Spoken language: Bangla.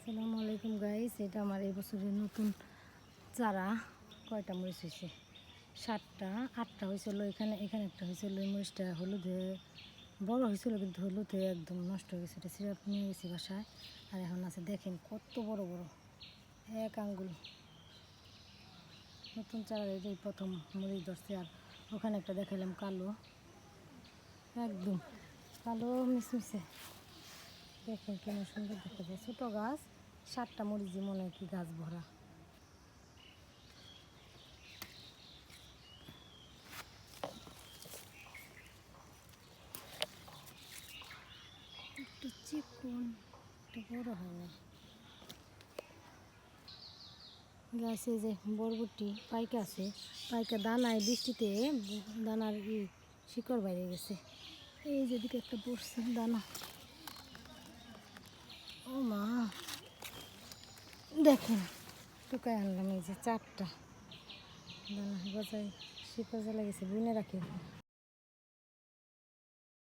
আসসালামু আলাইকুম গাইস, এটা আমার এই বছরের নতুন চারা। কয়টা মরিচ হয়েছে? 7টা 8টা হয়েছিল। এখানে একটা হয়েছিল। এই মরিচটা হলুদ হয়ে বড় হয়েছিল, কিন্তু হলুদ হয়ে একদম নষ্ট হয়ে গেছে। এটা সিরাপ নিয়ে গেছি বাসায়, আর এখন আছে দেখেন কত বড় বড়, এক আঙ্গুল। নতুন চারা এই প্রথম মরিচ ধরছে। আর ওখানে একটা দেখালাম কালো, একদম কালো মিশমিশে। দেখেন কেমন সুন্দর দেখা যায়। ছোটো গাছ, 7টা মরিচই মনে হয় কি গাছ ভরা। একটু চিকন, একটু বড় হয় না গাছে। যে বরবটি পাইকা আছে, পাইকা দানায় বৃষ্টিতে দানার শিকড় বাইরে গেছে। এই যেদিকে একটা পড়ছে দানা, ও মা দেখেন টুকায় আনলাম। এই যে 4টা দানা গজায় শিকড় জ্বালা গেছে, বুনে রাখি